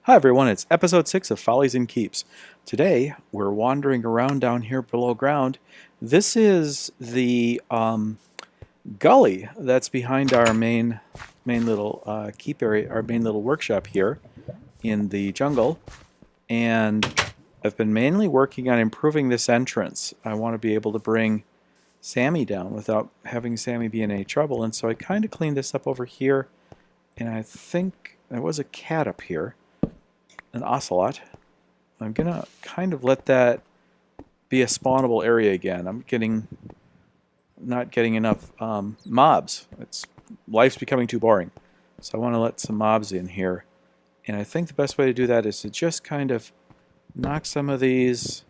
Hi everyone, it's episode 6 of Follies and Keeps. Today we're wandering around down here below ground. This is the gully that's behind our main little keep area, our main little workshop here in the jungle. And I've been mainly working on improving this entrance. I want to be able to bring Sammy down without having Sammy be in any trouble. And so I kind of cleaned this up over here. And I think there was a cat up here. An ocelot. I'm gonna kind of let that be a spawnable area again. I'm not getting enough mobs. Life's becoming too boring. So I want to let some mobs in here. And I think the best way to do that is to just kind of knock some of these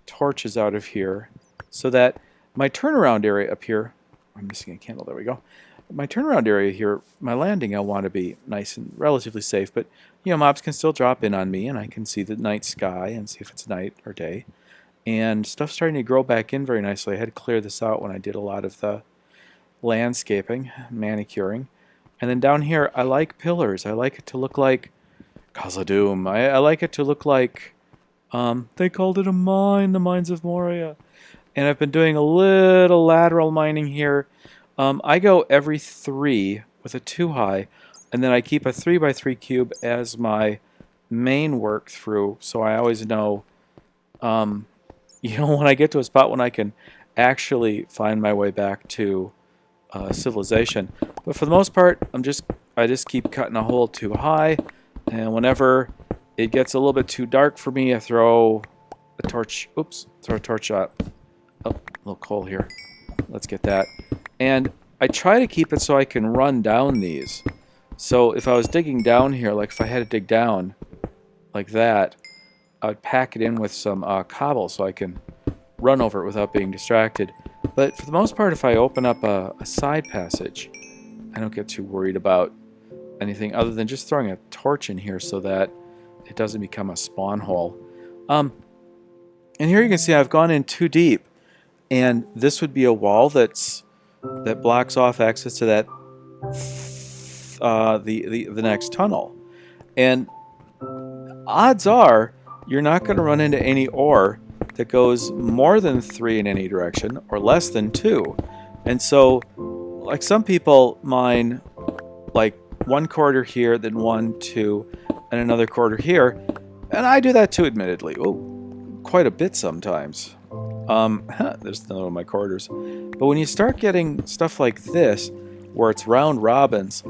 torches out of here so that my turnaround area up here, I'm missing a candle, there we go. My turnaround area here, my landing, I want to be nice and relatively safe, but mobs can still drop in on me and I can see the night sky and see if it's night or day. And stuff's starting to grow back in very nicely. I had to clear this out when I did a lot of the landscaping, manicuring. And then down here, I like pillars. I like it to look like Khazad-dûm. I like it to look like, they called it a mine, the Mines of Moria. And I've been doing a little lateral mining here. I go every 3 with a 2 high, and then I keep a 3x3 cube as my main work through, so I always know, when I get to a spot when I can actually find my way back to civilization. But for the most part, I just keep cutting a hole too high, and whenever it gets a little bit too dark for me, I throw a torch. Oops, throw a torch out. Oh, a little coal here. Let's get that. And I try to keep it so I can run down these. So if I was digging down here, like if I had to dig down like that, I'd pack it in with some cobble so I can run over it without being distracted. But for the most part, if I open up a side passage, I don't get too worried about anything other than just throwing a torch in here so that it doesn't become a spawn hole. And here you can see I've gone in too deep. And this would be a wall that blocks off access to that the next tunnel. And odds are you're not going to run into any ore that goes more than 3 in any direction or less than 2. And so, like, some people mine like 1 quarter here, then 1, 2, and another quarter here. And I do that too, admittedly. Oh, quite a bit sometimes. There's another one of my quarters. But when you start getting stuff like this, where it's round robins,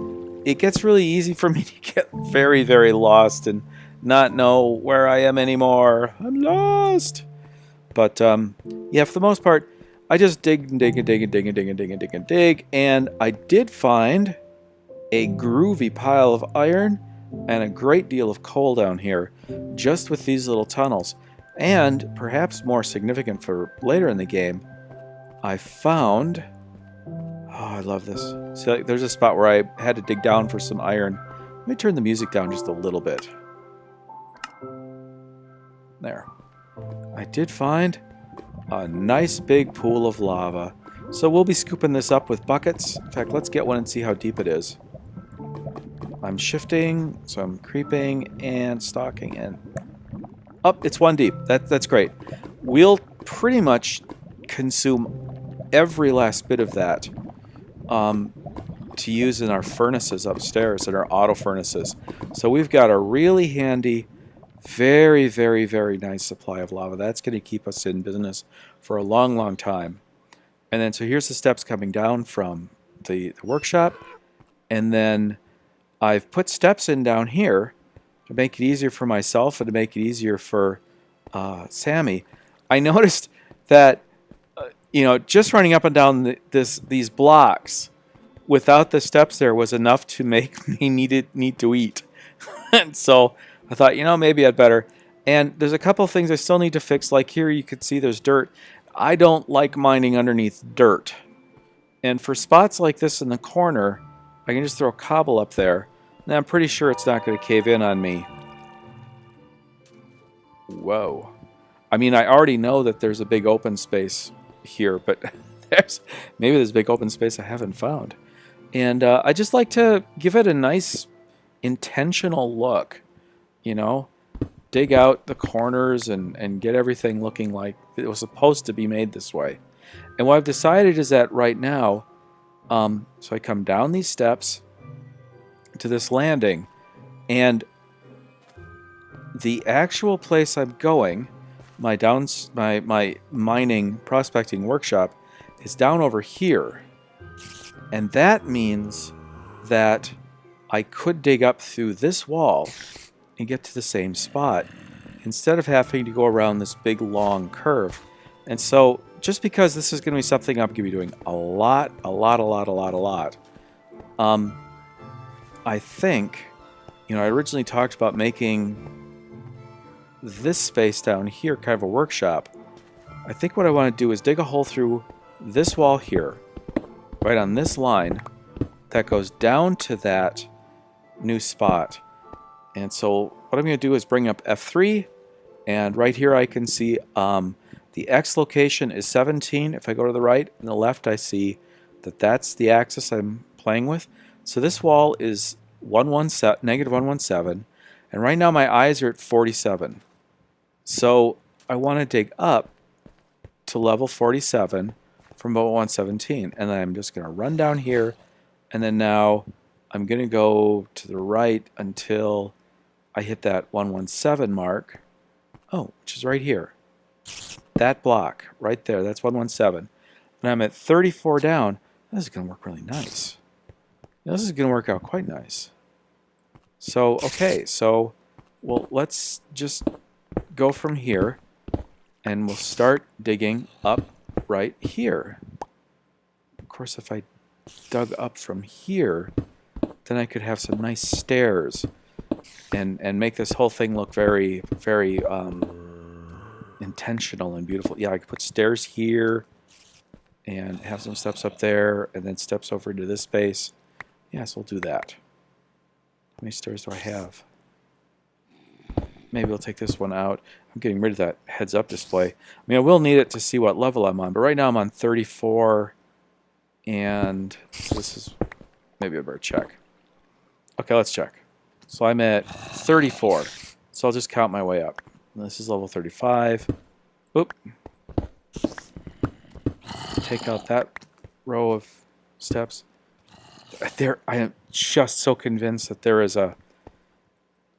it gets really easy for me to get very, very lost and not know where I am anymore. I'm lost! But, yeah, for the most part, I just dig and dig and dig and dig and dig and dig and dig and dig. And I did find a groovy pile of iron and a great deal of coal down here, just with these little tunnels. And, perhaps more significant for later in the game, I found... Oh, I love this. See, like, there's a spot where I had to dig down for some iron. Let me turn the music down just a little bit. There. I did find a nice big pool of lava. So we'll be scooping this up with buckets. In fact, let's get one and see how deep it is. I'm shifting, so I'm creeping and stalking and... Up, it's 1 deep. That's great. We'll pretty much consume every last bit of that to use in our furnaces upstairs, in our AutoFurnaces. So we've got a really handy, very, very, very nice supply of lava. That's going to keep us in business for a long, long time. And then, so here's the steps coming down from the workshop. And then I've put steps in down here to make it easier for myself and to make it easier for Sammy. I noticed that, just running up and down these blocks without the steps there was enough to make me need to eat. And so I thought, maybe I'd better. And there's a couple of things I still need to fix. Like here you can see there's dirt. I don't like mining underneath dirt. And for spots like this in the corner, I can just throw cobble up there. And I'm pretty sure it's not going to cave in on me. Whoa. I mean, I already know that there's a big open space here, but maybe there's a big open space I haven't found. And I just like to give it a nice intentional look. you know, dig out the corners and get everything looking like it was supposed to be made this way. And what I've decided is that right now, so I come down these steps to this landing, and the actual place I'm going, my mining prospecting workshop, is down over here. And that means that I could dig up through this wall and get to the same spot instead of having to go around this big long curve. And so just because this is going to be something I'm going to be doing a lot, I think, I originally talked about making this space down here kind of a workshop. I think what I want to do is dig a hole through this wall here, right on this line, that goes down to that new spot. And so what I'm going to do is bring up F3, and right here I can see the X location is 17. If I go to the right and the left, I see that that's the axis I'm playing with. So this wall is negative 117, and right now my eyes are at 47. So I want to dig up to level 47 from about 117, and then I'm just going to run down here, and then now I'm going to go to the right until I hit that 117 mark. Oh, which is right here. That block right there, that's 117. And I'm at 34 down. This is going to work really nice. This is going to work out quite nice. So, okay, so, well, let's just go from here, and we'll start digging up right here. Of course, if I dug up from here, then I could have some nice stairs and make this whole thing look very, very intentional and beautiful. Yeah, I could put stairs here and have some steps up there and then steps over into this space. Yes, we'll do that. How many stairs do I have? Maybe we'll take this one out. I'm getting rid of that heads-up display. I mean, I will need it to see what level I'm on, but right now I'm on 34, and so this is, maybe I better check. Okay, let's check. So I'm at 34, so I'll just count my way up. And this is level 35. Oop. Take out that row of steps. I am just so convinced that there is a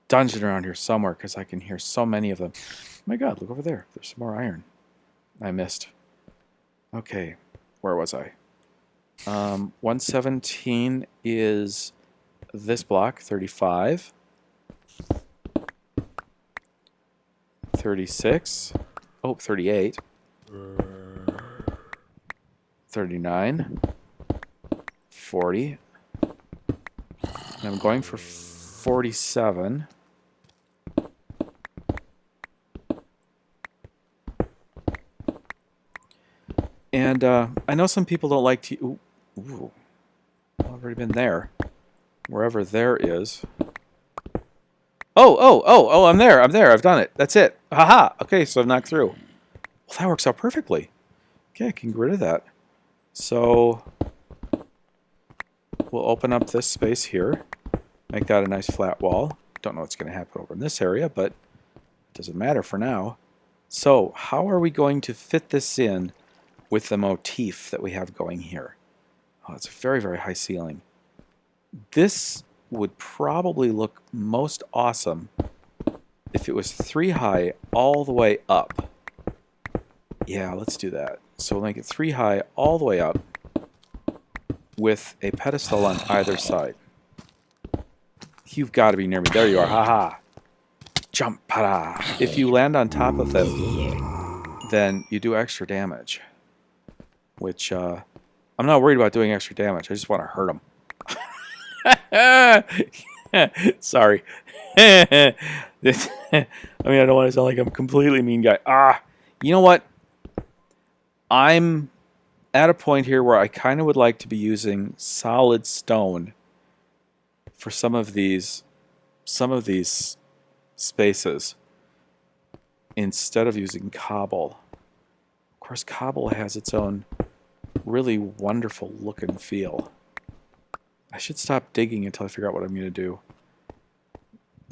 dungeon around here somewhere because I can hear so many of them. Oh my god, look over there. There's some more iron. I missed. Okay, where was I? 117 is this block, 35. 36. Oh, 38. 39. 40. And I'm going for 47. And I know some people don't like to... Ooh. I've already been there. Wherever there is. Oh, I'm there. I've done it. That's it. Haha. Okay, so I've knocked through. Well, that works out perfectly. Okay, I can get rid of that. So we'll open up this space here. Make that a nice flat wall. Don't know what's going to happen over in this area, but it doesn't matter for now. So how are we going to fit this in with the motif that we have going here? Oh, it's a very, very high ceiling. This would probably look most awesome if it was 3 high all the way up. Yeah, let's do that. So we'll make it 3 high all the way up with a pedestal on either side. You've got to be near me. There you are. Haha. Jump. Para. If you land on top of them, then you do extra damage. Which, I'm not worried about doing extra damage. I just want to hurt them. Sorry. I mean, I don't want to sound like I'm a completely mean guy. You know what? I'm at a point here where I kind of would like to be using solid stone for some of these spaces instead of using cobble. Of course, cobble has its own really wonderful look and feel. I should stop digging until I figure out what I'm going to do.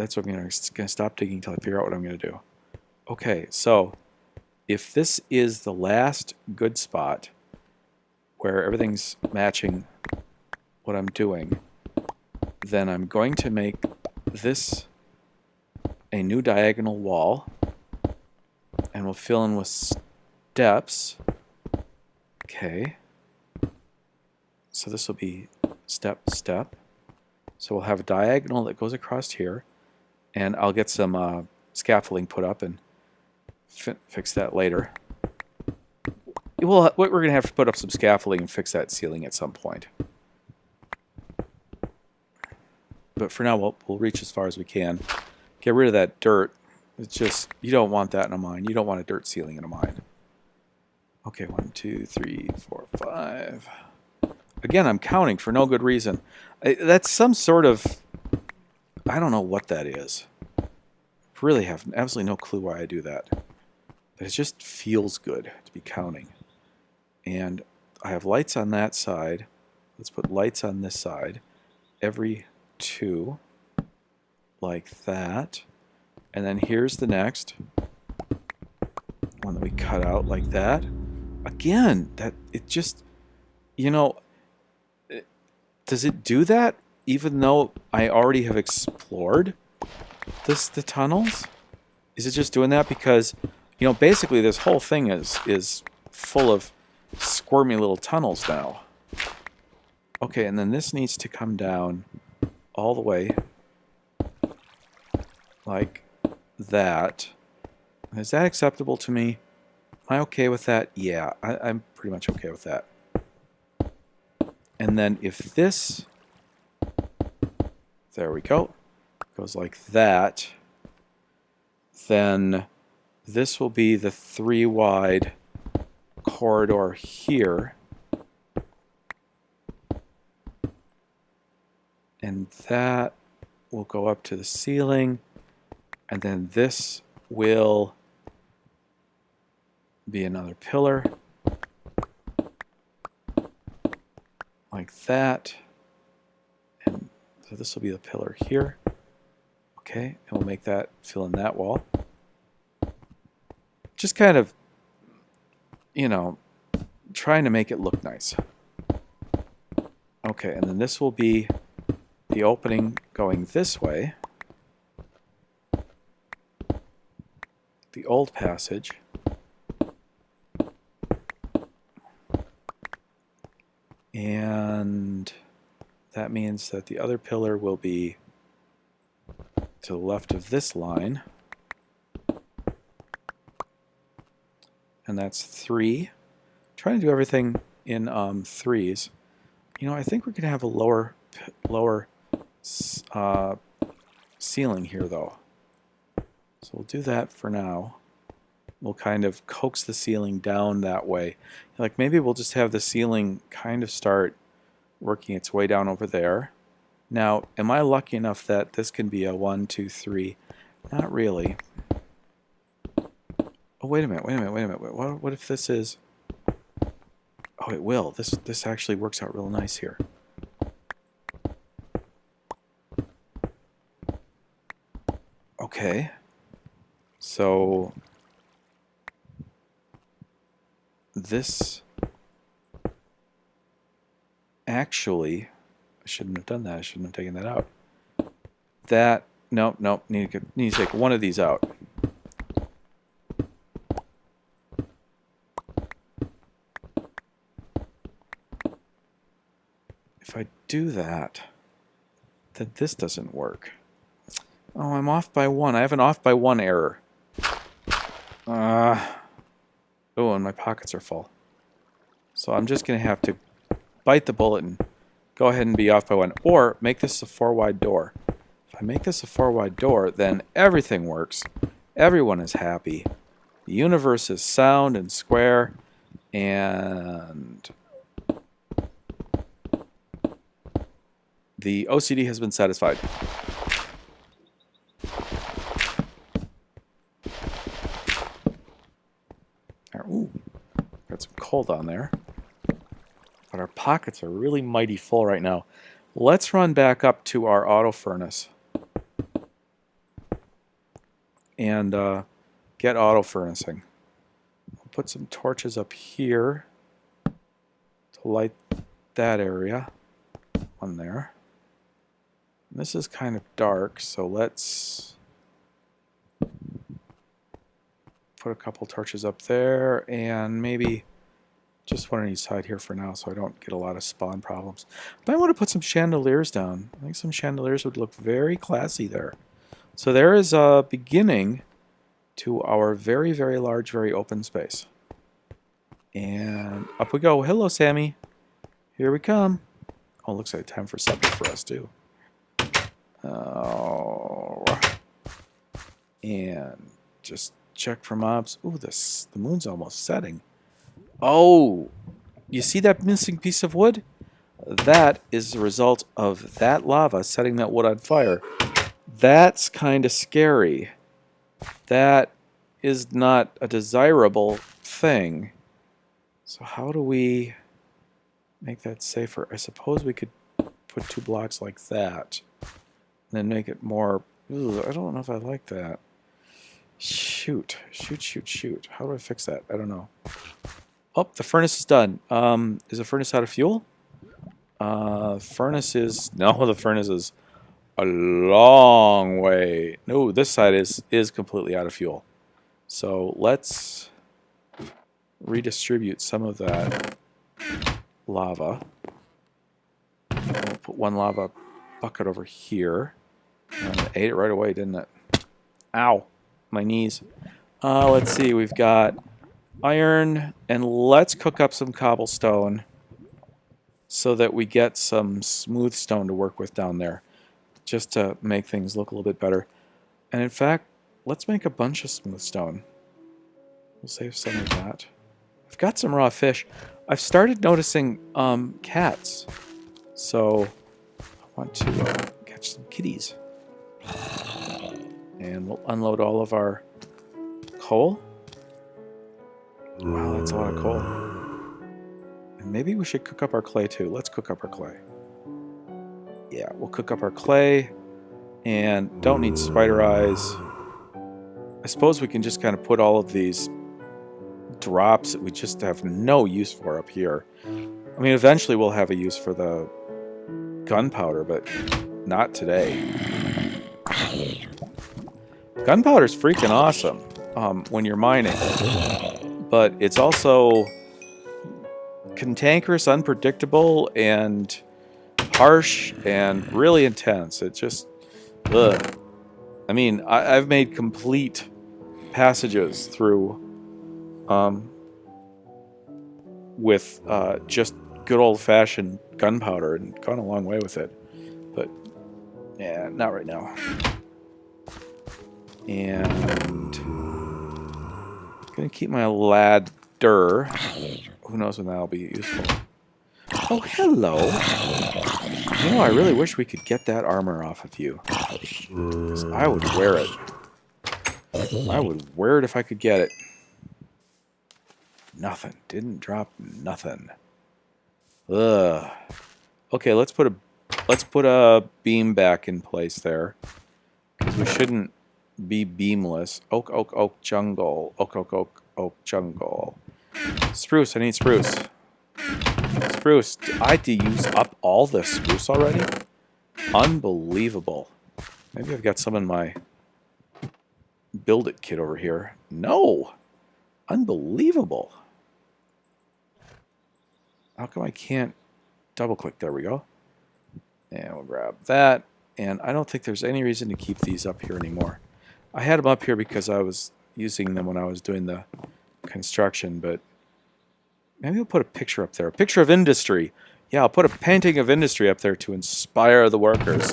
That's what I'm going to stop digging until I figure out what I'm going to do. Okay, so if this is the last good spot where everything's matching what I'm doing, then I'm going to make this a new diagonal wall, and we'll fill in with steps. Okay. So this will be step, step. So we'll have a diagonal that goes across here, and I'll get some scaffolding put up and fix that later. We're going to have to put up some scaffolding and fix that ceiling at some point. But for now, we'll reach as far as we can. Get rid of that dirt. It's just, you don't want that in a mine. You don't want a dirt ceiling in a mine. Okay, 1, 2, 3, 4, 5. Again, I'm counting for no good reason. That's some sort of, I don't know what that is. Really have absolutely no clue why I do that. But it just feels good to be counting. And I have lights on that side. Let's put lights on this side. Every 2, like that. And then here's the next one that we cut out like that. Again, that it just, you know, does it do that even though I already have explored the tunnels? Is it just doing that because, you know, basically this whole thing is full of squirmy little tunnels now. Okay, and then this needs to come down all the way like that. Is that acceptable to me? Am I okay with that? Yeah, I'm pretty much okay with that. And then if this, there we go, goes like that, then this will be the 3 wide corridor here. And that will go up to the ceiling. And then this will be another pillar. Like that. And so this will be the pillar here. Okay, and we'll make that fill in that wall. Just kind of, you know, trying to make it look nice. Okay, and then this will be the opening going this way. The old passage. And that means that the other pillar will be to the left of this line. And that's 3. Trying to do everything in 3s. You know, I think we're going to have a lower ceiling here, though. So we'll do that for now. We'll kind of coax the ceiling down that way. Like maybe we'll just have the ceiling kind of start working its way down over there. Now, am I lucky enough that this can be a 1, 2, 3? Not really. Oh, wait a minute. What if this is... Oh, it will. This actually works out real nice here. Okay. So this actually, I shouldn't have done that. I shouldn't have taken that out. That, nope, need to take one of these out. If I do that, then this doesn't work. Oh, I'm off by 1. I have an off by 1 error. Oh, and my pockets are full. So I'm just going to have to bite the bullet and go ahead and be off by 1. Or make this a 4 wide door. If I make this a 4 wide door, then everything works. Everyone is happy. The universe is sound and square. And the OCD has been satisfied. Ooh, got some cold on there. But our pockets are really mighty full right now. Let's run back up to our AutoFurnace. and get auto-furnacing. We'll put some torches up here to light that area. One there. And this is kind of dark, so let's put a couple torches up there, and maybe just one on each side here for now so I don't get a lot of spawn problems. But I want to put some chandeliers down. I think some chandeliers would look very classy there. So there is a beginning to our very, very large, very open space. And up we go. Hello, Sammy. Here we come. Oh, looks like time for supper for us, too. Oh. And just check for mobs. Ooh, the moon's almost setting. Oh, you see that missing piece of wood? That is the result of that lava setting that wood on fire. That's kind of scary. That is not a desirable thing. So how do we make that safer? I suppose we could put 2 blocks like that. And then make it more... Ugh, I don't know if I like that. Shoot. How do I fix that? I don't know. Oh, the furnace is done. Is the furnace out of fuel? Furnace is... No, the furnace is a long way. No, this side is completely out of fuel. So let's redistribute some of that lava. We'll put 1 lava bucket over here. And it ate it right away, didn't it? Ow. My knees. Let's see. We've got iron, and let's cook up some cobblestone so that we get some smooth stone to work with down there, just to make things look a little bit better. And in fact, let's make a bunch of smooth stone. We'll save some of that. I've got some raw fish. I've started noticing cats, so I want to catch some kitties. And we'll unload all of our coal. Wow, that's a lot of coal. And maybe we should cook up our clay too. Let's cook up our clay. Yeah, we'll cook up our clay. And don't need spider eyes. I suppose we can just kind of put all of these drops that we just have no use for up here. I mean, eventually we'll have a use for the gunpowder, but not today. Gunpowder's freaking awesome when you're mining. But it's also cantankerous, unpredictable, and harsh, and really intense. It just... Ugh. I mean, I've made complete passages through with just good old-fashioned gunpowder and gone a long way with it. But, yeah, not right now. And I'm going to keep my ladder. Who knows when that'll be useful. Oh, hello. You know, I really wish we could get that armor off of you. 'Cause I would wear it. I would wear it if I could get it. Nothing. Didn't drop nothing. Ugh. Okay, let's put a beam back in place there. Because we shouldn't be beamless. Oak, oak, oak, jungle. Oak, oak, oak, oak, jungle. Spruce, I need spruce. Spruce. I had to use up all the spruce already? Unbelievable. Maybe I've got some in my build it kit over here. No! Unbelievable. How come I can't double click? There we go. And we'll grab that. And I don't think there's any reason to keep these up here anymore. I had them up here because I was using them when I was doing the construction, but maybe I'll put a picture up there. A picture of industry. Yeah, I'll put a painting of industry up there to inspire the workers.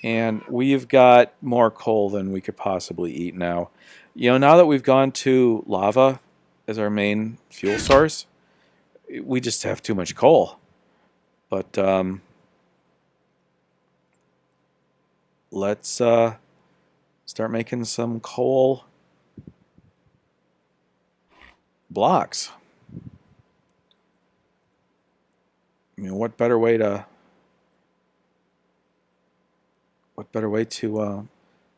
And we've got more coal than we could possibly eat now. You know, now that we've gone to lava as our main fuel source, we just have too much coal. But let's start making some coal blocks. I mean, what better way to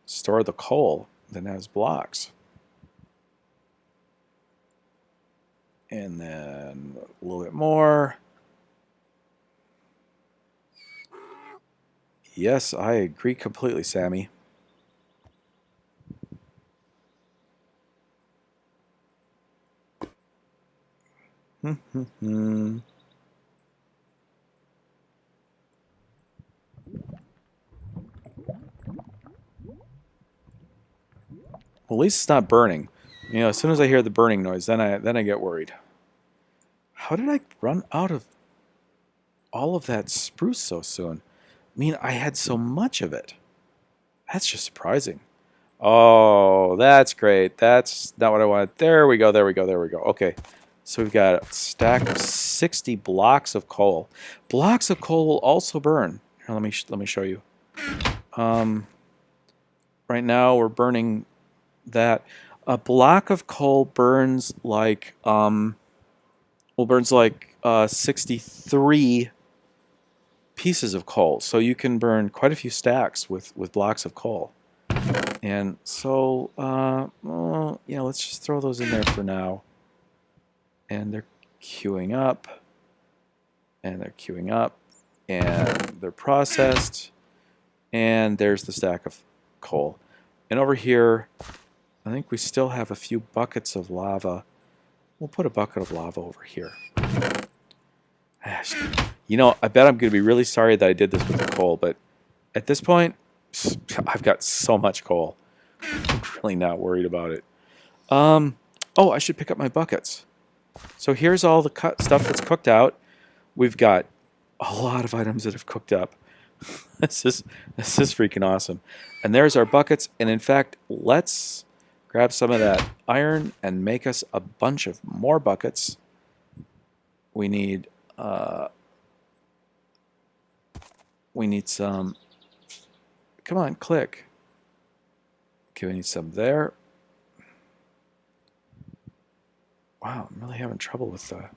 store the coal? than has blocks. And then a little bit more. Yes, I agree completely, Sammy. Well, at least it's not burning. You know, as soon as I hear the burning noise, then I get worried. How did I run out of all of that spruce so soon? I mean, I had so much of it. That's just surprising. Oh, that's great. That's not what I wanted. There we go, there we go, there we go. Okay, so we've got a stack of 60 blocks of coal. Blocks of coal will also burn. Here, let me show you. Right now we're burning that. A block of coal burns like 63 pieces of coal. So you can burn quite a few stacks with blocks of coal. And so, well, yeah, let's just throw those in there for now. And they're queuing up. And they're queuing up. And they're processed. And there's the stack of coal. And over here, I think we still have a few buckets of lava. We'll put a bucket of lava over here. You know, I bet I'm going to be really sorry that I did this with the coal, but at this point, I've got so much coal. I'm really not worried about it. Oh, I should pick up my buckets. So here's all the stuff that's cooked out. We've got a lot of items that have cooked up. This is freaking awesome. And there's our buckets. And in fact, let's grab some of that iron and make us a bunch of more buckets. We need some. Come on, click. Okay, we need some there. Wow, I'm really having trouble with the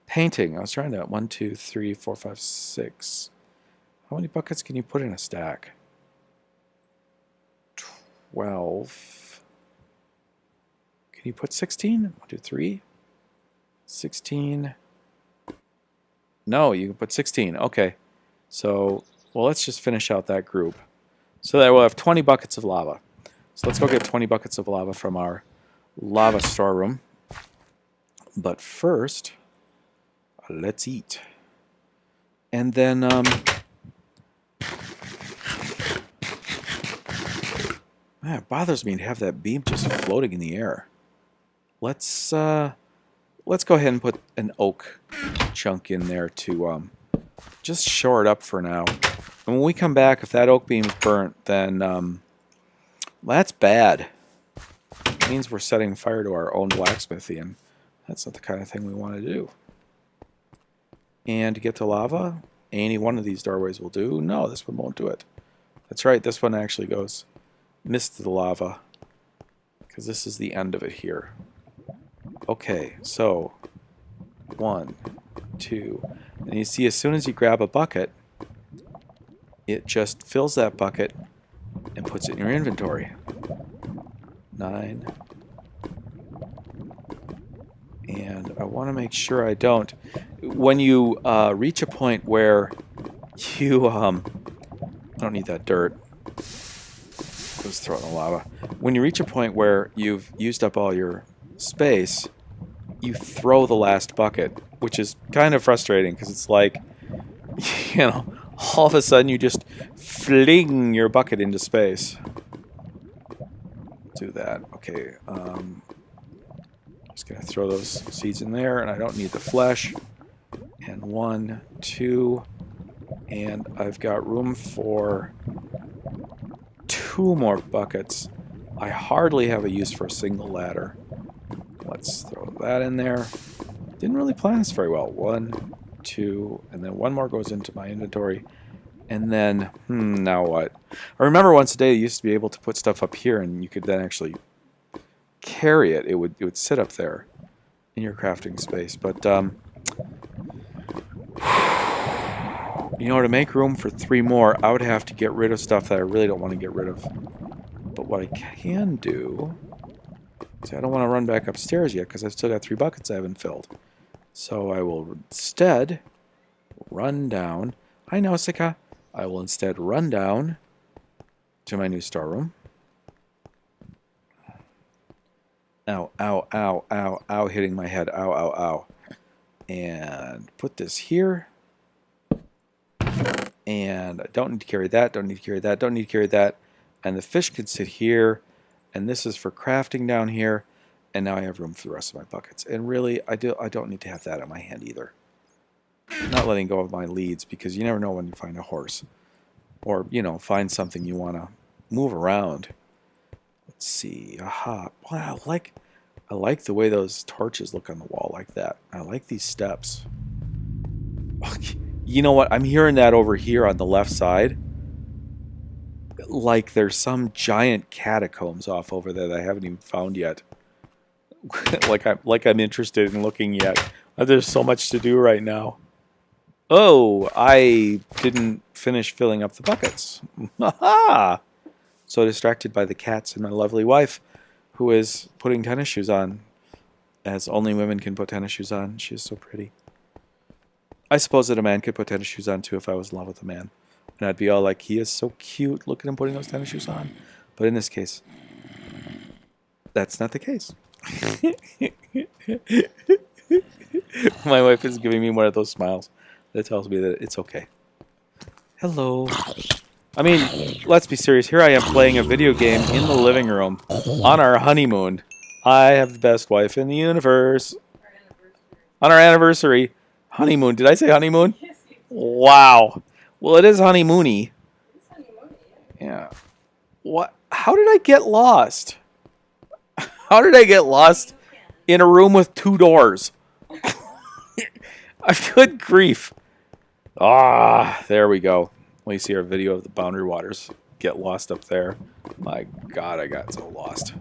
painting. I was trying to 1, 2, 3, 4, 5, 6. How many buckets can you put in a stack? 12. Can you put 16? 1, 2, 3. 16. No, you can put 16. Okay. So, well, let's just finish out that group. So that we'll have 20 buckets of lava. So let's go get 20 buckets of lava from our lava storeroom. But first, let's eat. And then, it bothers me to have that beam just floating in the air. Let's go ahead and put an oak chunk in there to just shore it up for now. And when we come back, if that oak beam's burnt, then that's bad. It means we're setting fire to our own blacksmithy, and that's not the kind of thing we want to do. And to get to lava, any one of these doorways will do. No, this one won't do it. That's right, this one actually goes missed the lava, because this is the end of it here. Okay, so 1, 2, and you see as soon as you grab a bucket, it just fills that bucket and puts it in your inventory. 9. And I want to make sure I don't. When you reach a point where you don't need that dirt. Let's throw it in the lava. When you reach a point where you've used up all your space, you throw the last bucket, which is kind of frustrating because it's like, you know, all of a sudden you just fling your bucket into space. Do that. Okay. Just gonna throw those seeds in there, and I don't need the flesh. And 1, 2, and I've got room for 2 more buckets. I hardly have a use for a single ladder. Let's throw that in there. Didn't really plan this very well. 1, 2, and then 1 more goes into my inventory. And then, now what? I remember once a day you used to be able to put stuff up here, and you could then actually carry it. It would sit up there in your crafting space. But you know, to make room for 3 more, I would have to get rid of stuff that I really don't want to get rid of. But what I can do... See, I don't want to run back upstairs yet because I've still got 3 buckets I haven't filled. So I will instead run down. Hi, Nausicaa. I will instead run down to my new storeroom. Ow, ow, ow, ow, ow, hitting my head. Ow, ow, ow. And put this here. And I don't need to carry that, don't need to carry that, don't need to carry that. And the fish can sit here. And this is for crafting down here. And now I have room for the rest of my buckets. And really, I don't need to have that in my hand either. I'm not letting go of my leads because you never know when you find a horse. Or, you know, find something you want to move around. Let's see. Aha. Wow, I like the way those torches look on the wall like that. I like these steps. You know what? I'm hearing that over here on the left side. Like there's some giant catacombs off over there that I haven't even found yet. like I'm interested in looking yet. There's so much to do right now. Oh, I didn't finish filling up the buckets. Aha! So distracted by the cats and my lovely wife, who is putting tennis shoes on, as only women can put tennis shoes on. She is so pretty. I suppose that a man could put tennis shoes on too if I was in love with a man. And I'd be all like, he is so cute, look at him putting those tennis shoes on. But in this case, that's not the case. My wife is giving me one of those smiles that tells me that it's okay. Hello. I mean, let's be serious. Here I am playing a video game in the living room on our honeymoon. I have the best wife in the universe. On our anniversary. Honeymoon. Did I say honeymoon? Yes. Wow. Well, it is honeymoony. It's honeymoony, yeah. What? How did I get lost? How did I get lost in a room with 2 doors? Good grief. Ah, there we go. Well, you see our video of the Boundary Waters get lost up there. My God, I got so lost.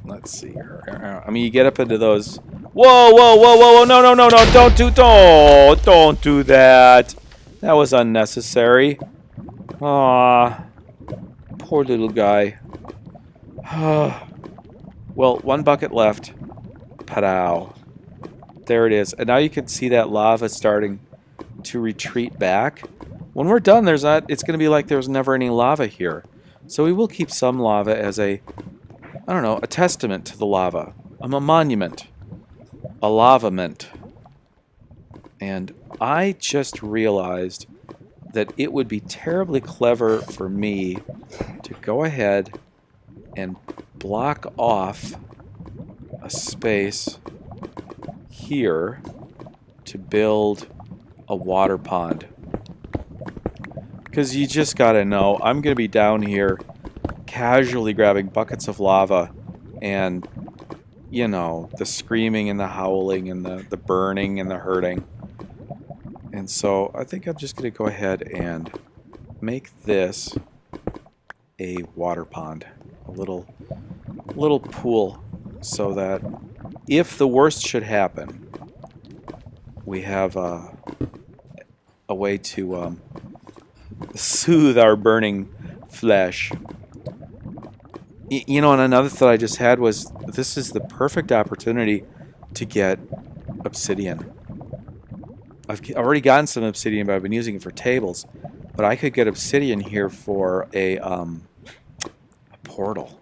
Let's see here. I mean, you get up into those. Whoa, whoa, whoa, whoa, whoa! No, no, no, no! Don't do that. That was unnecessary. Ah, poor little guy. Well, 1 bucket left. Padow. There it is. And now you can see that lava starting to retreat back. When we're done, it's going to be like there's never any lava here. So we will keep some lava as a, I don't know, a testament to the lava. A monument. A lavament. And I just realized that it would be terribly clever for me to go ahead and block off a space here to build a water pond. Because you just gotta know, I'm gonna be down here casually grabbing buckets of lava and, you know, the screaming and the howling and the burning and the hurting. And so I think I'm just gonna go ahead and make this a water pond, a little pool, so that if the worst should happen, we have a way to soothe our burning flesh. You know, and another thought I just had was, this is the perfect opportunity to get obsidian. I've already gotten some obsidian, but I've been using it for tables. But I could get obsidian here for a portal.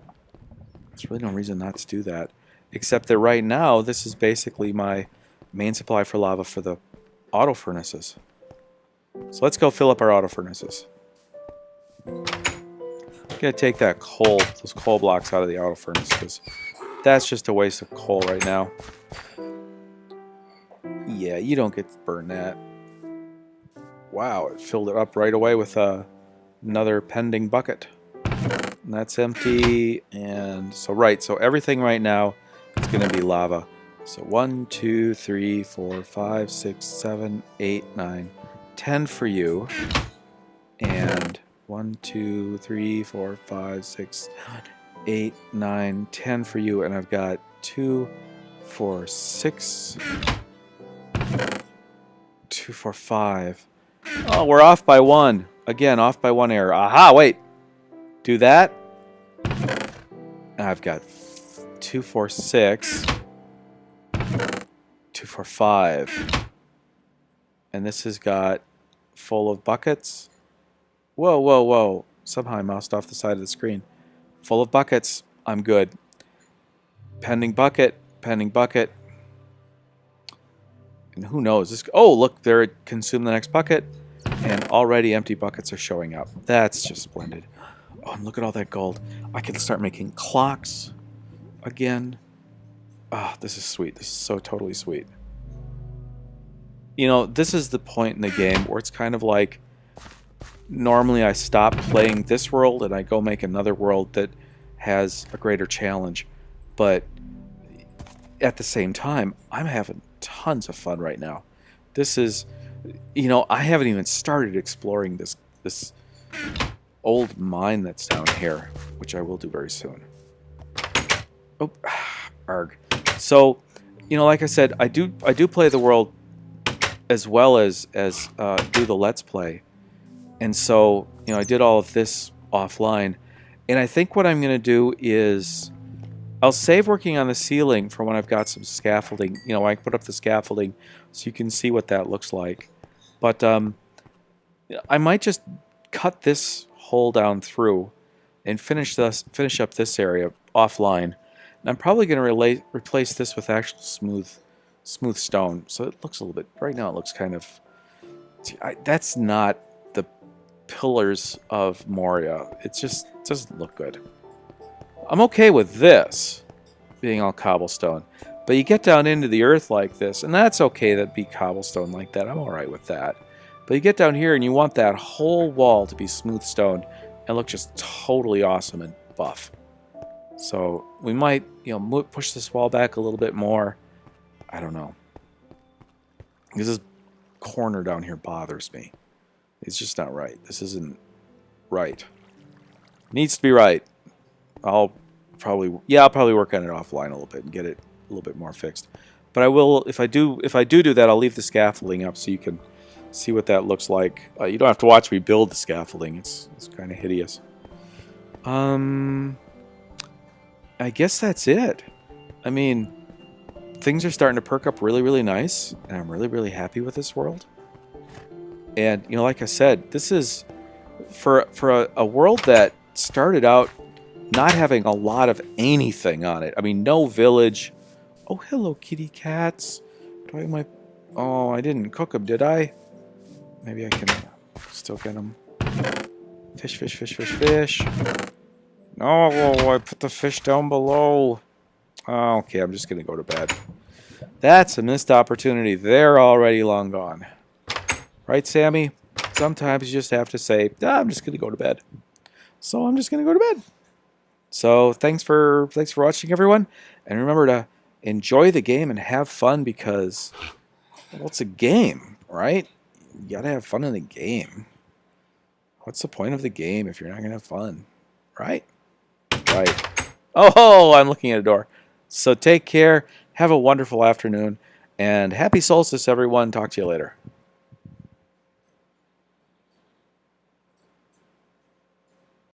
There's really no reason not to do that. Except that right now, this is basically my main supply for lava for the auto furnaces. So let's go fill up our auto furnaces. I'm going to take that coal, those coal blocks out of the auto furnace, because that's just a waste of coal right now. Yeah, you don't get to burn that. Wow, it filled it up right away with another pending bucket. And that's empty. And so, right, so everything right now is going to be lava. So 1, 2, 3, 4, 5, 6, 7, 8, 9, 10 for you. And 1, 2, 3, 4, 5, 6, 7, 8, 9, 10 for you. And I've got 2, 4, 6, 2, 4, 5. Oh, we're off by 1. Again, off by 1 error. Aha, wait. Do that. I've got 2, 4, 6. 2, 4, 5. And this has got full of buckets. Whoa, whoa, whoa. Somehow I moused off the side of the screen. Full of buckets. I'm good. Pending bucket. Pending bucket. And who knows? This, oh, look, they're consumed the next bucket. And already empty buckets are showing up. That's just splendid. Oh, and look at all that gold. I can start making clocks again. Ah, oh, this is sweet. This is so totally sweet. You know, this is the point in the game where it's kind of like, normally I stop playing this world and I go make another world that has a greater challenge. But at the same time, I'm having tons of fun right now. This is, you know, I haven't even started exploring this old mine that's down here, which I will do very soon. Oh, arg. So, you know, like I said, I do play the world as well as do the Let's Play. And so, you know, I did all of this offline. And I think what I'm going to do is I'll save working on the ceiling for when I've got some scaffolding. You know, I can put up the scaffolding so you can see what that looks like. But I might just cut this hole down through and finish up this area offline. And I'm probably going to replace this with actual smooth stone. So it looks a little bit, right now it looks kind of, that's not the pillars of Moria. It just doesn't look good. I'm okay with this being all cobblestone. But you get down into the earth like this, and that's okay that be cobblestone like that. I'm alright with that. But you get down here and you want that whole wall to be smooth stone and look just totally awesome and buff. So we might, you know, push this wall back a little bit more. I don't know. Because this corner down here bothers me. It's just not right. This isn't right. Needs to be right. I'll probably work on it offline a little bit and get it a little bit more fixed. But I will, if I do that, I'll leave the scaffolding up so you can see what that looks like. You don't have to watch me build the scaffolding. It's kind of hideous. I guess that's it. I mean, things are starting to perk up really, really nice, and I'm really, really happy with this world. And, you know, like I said, this is, for a world that started out not having a lot of anything on it. I mean, no village. Oh, hello, kitty cats. Do I have my... Oh, I didn't cook them, did I? Maybe I can still get them. Fish, fish, fish, fish, fish. No, I put the fish down below. Oh, okay, I'm just going to go to bed. That's a missed opportunity. They're already long gone. Right, Sammy? Sometimes you just have to say, I'm just going to go to bed. So I'm just going to go to bed. So thanks for watching, everyone. And remember to enjoy the game and have fun because, well, it's a game, right? You got to have fun in the game. What's the point of the game if you're not going to have fun? Right? Right. Oh, I'm looking at a door. So take care. Have a wonderful afternoon. And happy solstice, everyone. Talk to you later.